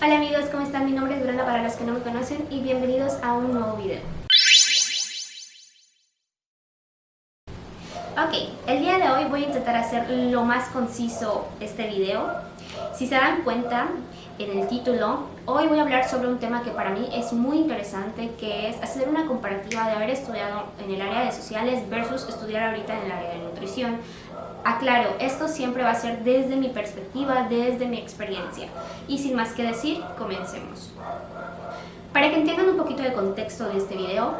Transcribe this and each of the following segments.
Hola amigos, ¿cómo están? Mi nombre es Brenda para los que no me conocen y bienvenidos a un nuevo video. Ok, el día de hoy voy a intentar hacer lo más conciso este video. Si se dan cuenta en el título, hoy voy a hablar sobre un tema que para mí es muy interesante, que es hacer una comparativa de haber estudiado en el área de sociales versus estudiar ahorita en el área de nutrición. Aclaro, esto siempre va a ser desde mi perspectiva, desde mi experiencia. Y sin más que decir, comencemos. Para que entiendan un poquito de contexto de este video,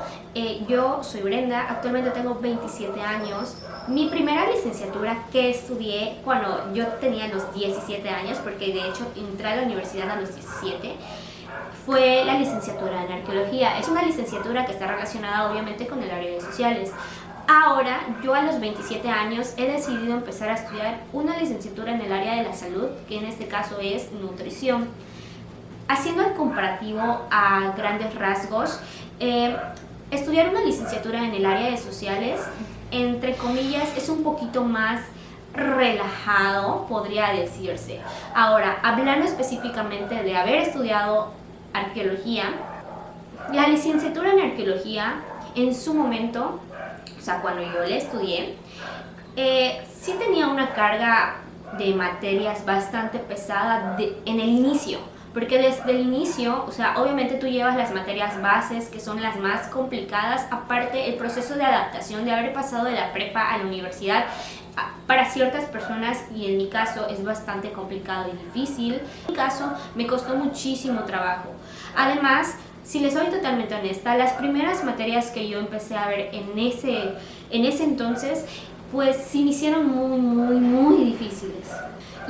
yo soy Brenda, actualmente tengo 27 años. Mi primera licenciatura que estudié cuando yo tenía los 17 años, porque de hecho entré a la universidad a los 17, fue la licenciatura en arqueología. Es una licenciatura que está relacionada obviamente con el área de sociales. Ahora, yo a los 27 años he decidido empezar a estudiar una licenciatura en el área de la salud, que en este caso es nutrición. Haciendo el comparativo a grandes rasgos, estudiar una licenciatura en el área de sociales, entre comillas, es un poquito más relajado, podría decirse. Ahora, hablando específicamente de haber estudiado arqueología, la licenciatura en arqueología, en su momento, o sea, cuando yo la estudié, sí tenía una carga de materias bastante pesada en el inicio. Porque desde el inicio, o sea, obviamente tú llevas las materias bases, que son las más complicadas, aparte el proceso de adaptación de haber pasado de la prepa a la universidad, para ciertas personas, y en mi caso es bastante complicado y difícil. En mi caso me costó muchísimo trabajo. Además, si les soy totalmente honesta, las primeras materias que yo empecé a ver en ese entonces, pues se me hicieron muy difíciles.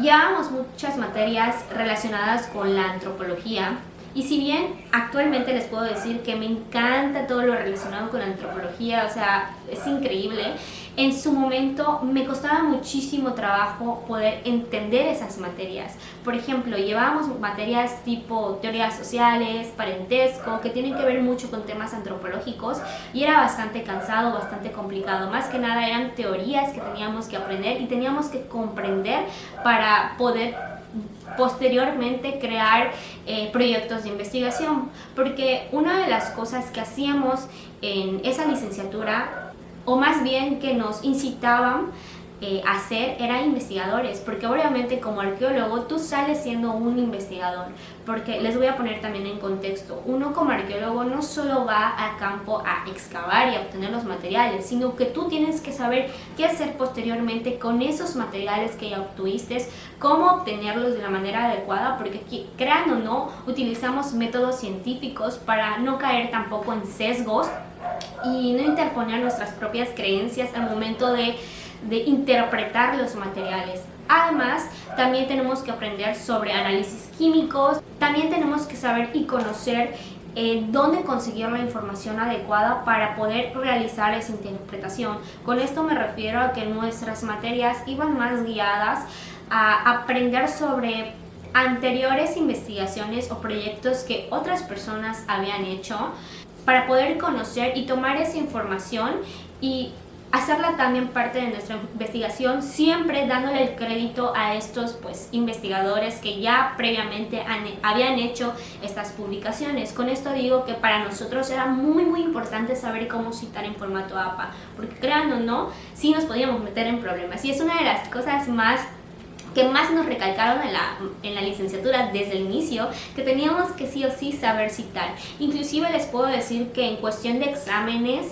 Llevábamos muchas materias relacionadas con la antropología, y si bien actualmente les puedo decir que me encanta todo lo relacionado con la antropología, o sea, es increíble, en su momento me costaba muchísimo trabajo poder entender esas materias. Por ejemplo, llevábamos materias tipo teorías sociales, parentesco, que tienen que ver mucho con temas antropológicos, y era bastante cansado, bastante complicado. Más que nada eran teorías que teníamos que aprender y teníamos que comprender para poder posteriormente crear proyectos de investigación, porque una de las cosas que hacíamos en esa licenciatura, o más bien que nos incitaban a hacer, eran investigadores, porque obviamente como arqueólogo tú sales siendo un investigador, porque les voy a poner también en contexto, uno como arqueólogo no solo va al campo a excavar y a obtener los materiales, sino que tú tienes que saber qué hacer posteriormente con esos materiales que ya obtuviste, cómo obtenerlos de la manera adecuada, porque crean o no, utilizamos métodos científicos para no caer tampoco en sesgos y no interponer nuestras propias creencias al momento de interpretar los materiales. Además, también tenemos que aprender sobre análisis químicos, también tenemos que saber y conocer dónde conseguir la información adecuada para poder realizar esa interpretación. Con esto me refiero a que nuestras materias iban más guiadas a aprender sobre anteriores investigaciones o proyectos que otras personas habían hecho, para poder conocer y tomar esa información y hacerla también parte de nuestra investigación, siempre dándole el crédito a estos investigadores que ya previamente habían hecho estas publicaciones. Con esto digo que para nosotros era muy importante saber cómo citar en formato APA, porque crean o no, sí nos podíamos meter en problemas, y es una de las cosas que más nos recalcaron en la licenciatura desde el inicio, que teníamos que sí o sí saber citar. Inclusive les puedo decir que en cuestión de exámenes,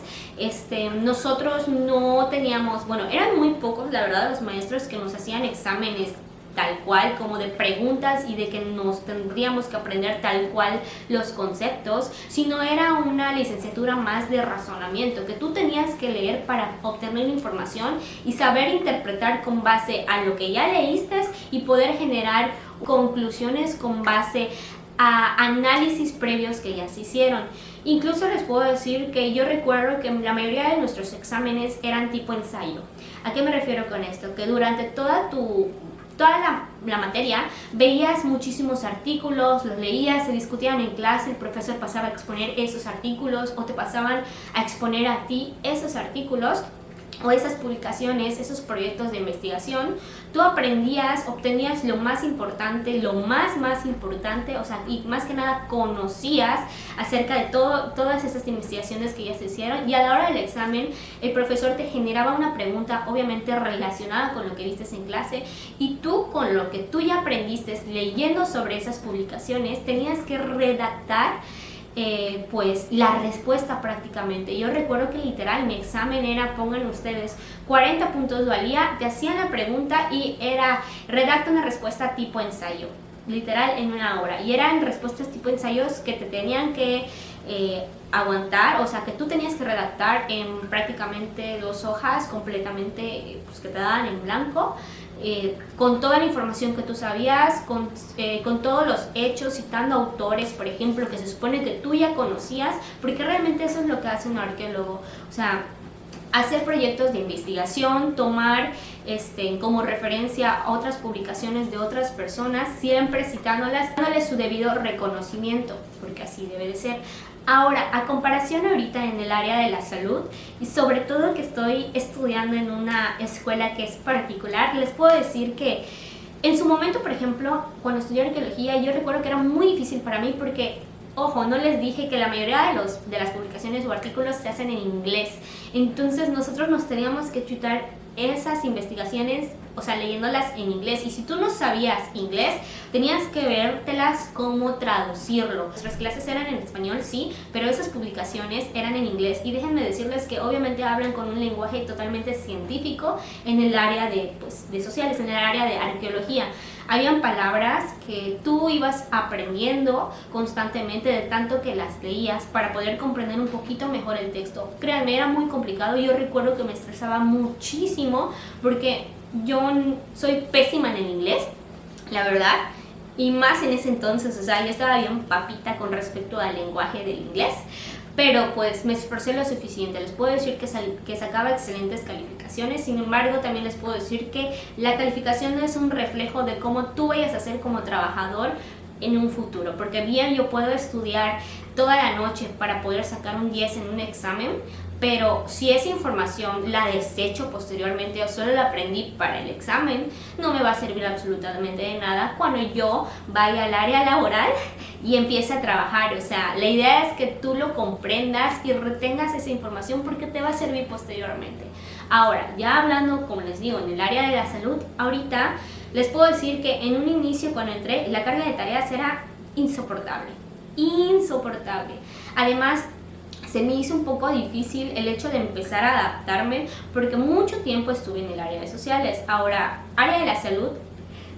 nosotros no teníamos, bueno, eran muy pocos la verdad los maestros que nos hacían exámenes tal cual, como de preguntas y de que nos tendríamos que aprender tal cual los conceptos, sino era una licenciatura más de razonamiento, que tú tenías que leer para obtener información y saber interpretar con base a lo que ya leíste y poder generar conclusiones con base a análisis previos que ya se hicieron. Incluso les puedo decir que yo recuerdo que la mayoría de nuestros exámenes eran tipo ensayo. ¿A qué me refiero con esto? Que durante toda la materia veías muchísimos artículos, los leías, se discutían en clase, el profesor pasaba a exponer esos artículos o te pasaban a exponer a ti esos artículos, o esas publicaciones, esos proyectos de investigación, tú aprendías, obtenías lo más importante, lo más importante, o sea, y más que nada conocías acerca de todas esas investigaciones que ya se hicieron, y a la hora del examen el profesor te generaba una pregunta obviamente relacionada con lo que viste en clase, y tú con lo que tú ya aprendiste leyendo sobre esas publicaciones tenías que redactar pues la respuesta prácticamente. Yo recuerdo que literal mi examen era, pongan ustedes, 40 puntos valía, te hacían la pregunta y era redacta una respuesta tipo ensayo, literal en una hora, y eran respuestas tipo ensayos que te tenían que aguantar, o sea que tú tenías que redactar en prácticamente 2 hojas completamente, pues que te daban en blanco, con toda la información que tú sabías, con todos los hechos, citando autores, por ejemplo, que se supone que tú ya conocías, porque realmente eso es lo que hace un arqueólogo, o sea, hacer proyectos de investigación, tomar como referencia a otras publicaciones de otras personas, siempre citándolas, dándoles su debido reconocimiento, porque así debe de ser. Ahora, a comparación ahorita en el área de la salud, y sobre todo que estoy estudiando en una escuela que es particular, les puedo decir que en su momento, por ejemplo, cuando estudié arqueología, yo recuerdo que era muy difícil para mí porque, ojo, no les dije que la mayoría de las publicaciones o artículos se hacen en inglés. Entonces nosotros nos teníamos que chutar esas investigaciones, o sea, leyéndolas en inglés, y si tú no sabías inglés, tenías que vértelas cómo traducirlo. Nuestras clases eran en español, sí, pero esas publicaciones eran en inglés, y déjenme decirles que obviamente hablan con un lenguaje totalmente científico en el área de sociales, en el área de arqueología. Habían palabras que tú ibas aprendiendo constantemente de tanto que las leías para poder comprender un poquito mejor el texto. Créanme, era muy complicado. Yo recuerdo que me estresaba muchísimo porque yo soy pésima en el inglés, la verdad, y más en ese entonces, o sea, yo estaba bien papita con respecto al lenguaje del inglés, pero pues me esforcé lo suficiente. Les puedo decir que sacaba excelentes calificaciones, sin embargo también les puedo decir que la calificación no es un reflejo de cómo tú vayas a ser como trabajador en un futuro, porque bien yo puedo estudiar toda la noche para poder sacar un 10 en un examen, pero si esa información la desecho posteriormente o solo la aprendí para el examen, no me va a servir absolutamente de nada cuando yo vaya al área laboral y empiece a trabajar. O sea, la idea es que tú lo comprendas y retengas esa información porque te va a servir posteriormente. Ahora, ya hablando, como les digo, en el área de la salud, ahorita les puedo decir que en un inicio cuando entré, la carga de tareas era insoportable. Además, se me hizo un poco difícil el hecho de empezar a adaptarme porque mucho tiempo estuve en el área de sociales. Ahora, área de la salud,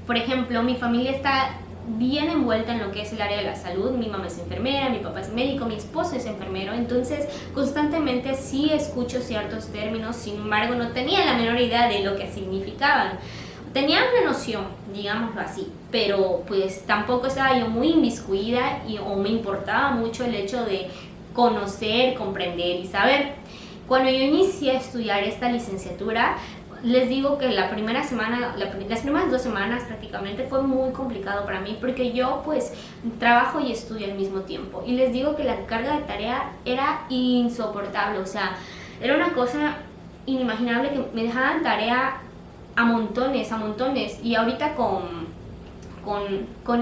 por ejemplo, mi familia está bien envuelta en lo que es el área de la salud. Mi mamá es enfermera, mi papá es médico, mi esposo es enfermero, entonces constantemente sí escucho ciertos términos, sin embargo no tenía la menor idea de lo que significaban. Tenía una noción, digámoslo así, pero pues tampoco estaba yo muy inmiscuida o me importaba mucho el hecho de conocer, comprender y saber. Cuando yo inicié a estudiar esta licenciatura, les digo que la primera semana, las primeras 2 semanas prácticamente fue muy complicado para mí porque yo pues trabajo y estudio al mismo tiempo, y les digo que la carga de tarea era insoportable, o sea, era una cosa inimaginable que me dejaban tarea a montones, y ahorita con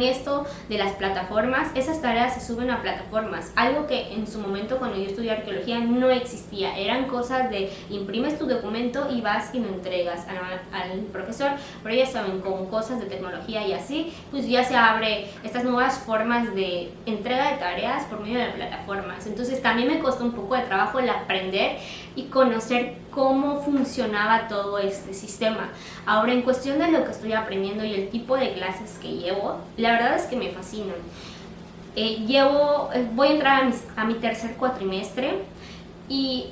esto de las plataformas, esas tareas se suben a plataformas, algo que en su momento cuando yo estudié arqueología no existía. Eran cosas de imprimes tu documento y vas y lo entregas al profesor, pero ya saben, con cosas de tecnología y así, pues ya se abre estas nuevas formas de entrega de tareas por medio de plataformas. Entonces también me costó un poco de trabajo el aprender y conocer cómo funcionaba todo este sistema. Ahora, en cuestión de lo que estoy aprendiendo y el tipo de clases que llevo, la verdad es que me fascinan. Voy a entrar a mi tercer cuatrimestre y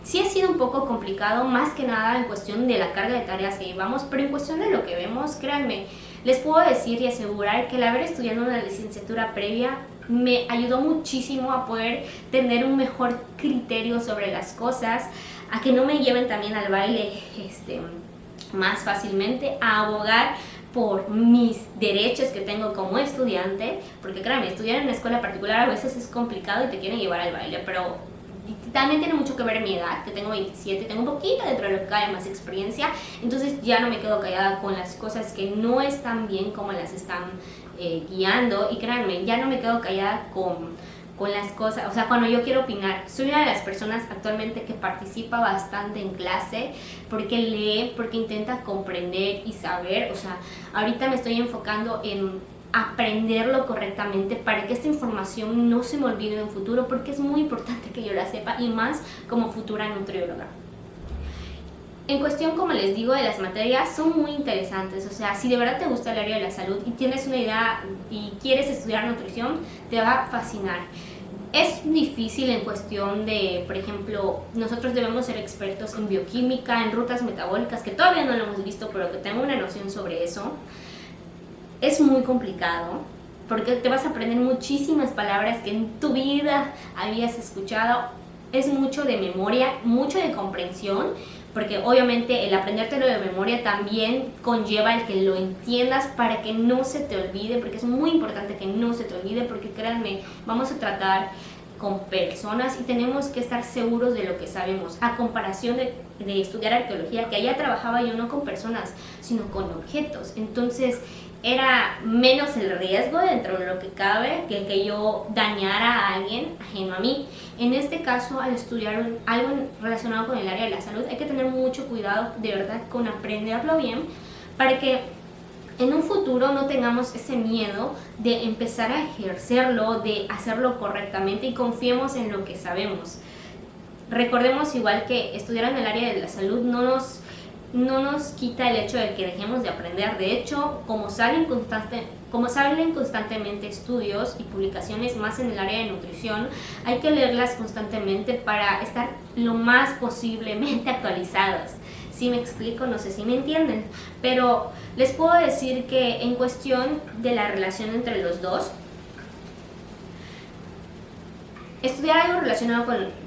sí ha sido un poco complicado, más que nada en cuestión de la carga de tareas que llevamos, pero en cuestión de lo que vemos, créanme, les puedo decir y asegurar que el haber estudiado una licenciatura previa me ayudó muchísimo a poder tener un mejor criterio sobre las cosas, a que no me lleven también al baile más fácilmente, a abogar por mis derechos que tengo como estudiante, porque créanme, estudiar en una escuela particular a veces es complicado y te quieren llevar al baile, pero También tiene mucho que ver mi edad, que tengo 27, tengo un poquito dentro de lo que cabe más experiencia, entonces ya no me quedo callada con las cosas que no están bien como las están guiando, y créanme, ya no me quedo callada con las cosas, o sea, cuando yo quiero opinar. Soy una de las personas actualmente que participa bastante en clase, porque lee, porque intenta comprender y saber. O sea, ahorita me estoy enfocando en aprenderlo correctamente para que esta información no se me olvide en un futuro, porque es muy importante que yo la sepa, y más como futura nutrióloga. En cuestión, como les digo, de las materias, son muy interesantes. O sea, si de verdad te gusta el área de la salud y tienes una idea y quieres estudiar nutrición, te va a fascinar. Es difícil en cuestión de, por ejemplo, nosotros debemos ser expertos en bioquímica, en rutas metabólicas, que todavía no lo hemos visto, pero que tengo una noción sobre eso. Es muy complicado, porque te vas a aprender muchísimas palabras que en tu vida habías escuchado. Es mucho de memoria, mucho de comprensión, porque obviamente el aprendértelo de memoria también conlleva el que lo entiendas para que no se te olvide, porque es muy importante que no se te olvide, porque créanme, vamos a tratar con personas y tenemos que estar seguros de lo que sabemos, a comparación de estudiar arqueología, que allá trabajaba yo no con personas, sino con objetos. Entonces era menos el riesgo dentro de lo que cabe que yo dañara a alguien ajeno a mí. En este caso, al estudiar algo relacionado con el área de la salud, hay que tener mucho cuidado de verdad con aprenderlo bien, para que en un futuro no tengamos ese miedo de empezar a ejercerlo, de hacerlo correctamente, y confiemos en lo que sabemos. Recordemos igual que estudiar en el área de la salud no nos quita el hecho de que dejemos de aprender. De hecho, como salen constantemente estudios y publicaciones más en el área de nutrición, hay que leerlas constantemente para estar lo más posiblemente actualizados. Si me explico, no sé si me entienden, pero les puedo decir que en cuestión de la relación entre los dos, estudiar algo relacionado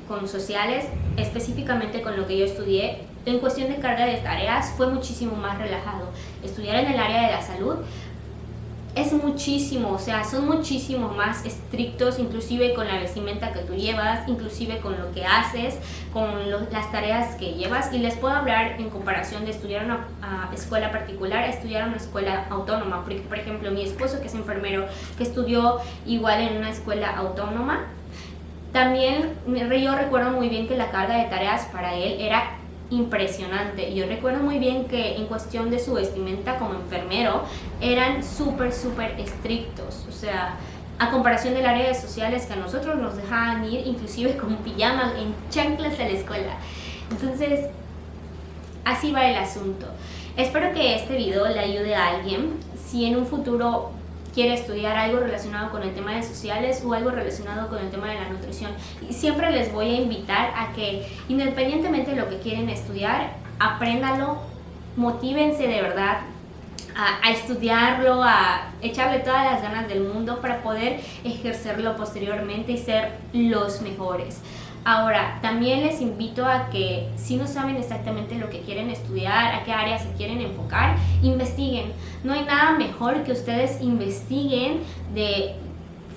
con sociales, específicamente con lo que yo estudié, en cuestión de carga de tareas fue muchísimo más relajado. Estudiar en el área de la salud es muchísimo, o sea, son muchísimo más estrictos, inclusive con la vestimenta que tú llevas, inclusive con lo que haces, con las tareas que llevas. Y les puedo hablar en comparación de estudiar en una escuela particular a estudiar en una escuela autónoma, porque por ejemplo mi esposo, que es enfermero, que estudió igual en una escuela autónoma, también yo recuerdo muy bien que la carga de tareas para él era impresionante. Yo recuerdo muy bien que en cuestión de su vestimenta como enfermero eran súper estrictos. O sea, a comparación del área de sociales, que a nosotros nos dejaban ir inclusive con pijama, en chanclas a la escuela. Entonces, así va el asunto. Espero que este video le ayude a alguien si en un futuro quiere estudiar algo relacionado con el tema de sociales o algo relacionado con el tema de la nutrición. Y siempre les voy a invitar a que, independientemente de lo que quieren estudiar, apréndanlo, motívense de verdad a estudiarlo, a echarle todas las ganas del mundo para poder ejercerlo posteriormente y ser los mejores. Ahora, también les invito a que, si no saben exactamente lo que quieren estudiar, a qué áreas se quieren enfocar, investiguen. No hay nada mejor que ustedes investiguen de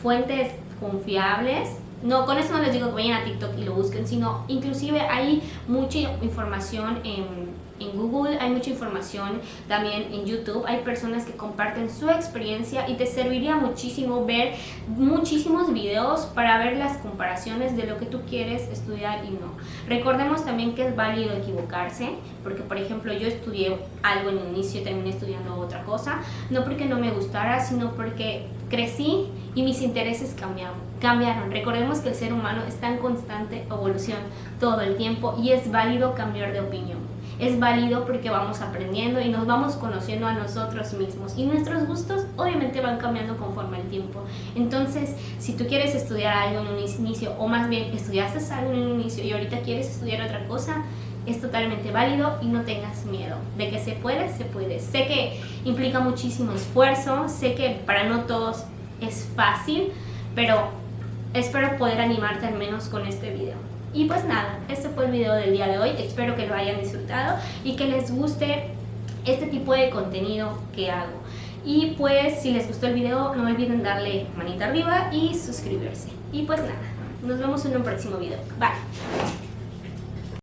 fuentes confiables. No, con eso no les digo que vayan a TikTok y lo busquen, sino inclusive hay mucha información en Google, hay mucha información también en YouTube. Hay personas que comparten su experiencia y te serviría muchísimo ver muchísimos videos para ver las comparaciones de lo que tú quieres estudiar y no. Recordemos también que es válido equivocarse, porque por ejemplo yo estudié algo en un inicio y terminé estudiando otra cosa, no porque no me gustara, sino porque crecí y mis intereses cambiaron. Recordemos que el ser humano está en constante evolución todo el tiempo y es válido cambiar de opinión. Es válido porque vamos aprendiendo y nos vamos conociendo a nosotros mismos, y nuestros gustos obviamente van cambiando conforme el tiempo. Entonces, si tú quieres estudiar algo en un inicio, o más bien estudiaste algo en un inicio y ahorita quieres estudiar otra cosa, es totalmente válido y no tengas miedo. De que se puede, se puede. Sé que implica muchísimo esfuerzo, sé que para no todos es fácil, pero espero poder animarte al menos con este video. Y pues nada, este fue el video del día de hoy. Espero que lo hayan disfrutado y que les guste este tipo de contenido que hago. Y pues si les gustó el video, no olviden darle manita arriba y suscribirse. Y pues nada. nos vemos en un próximo video. Bye.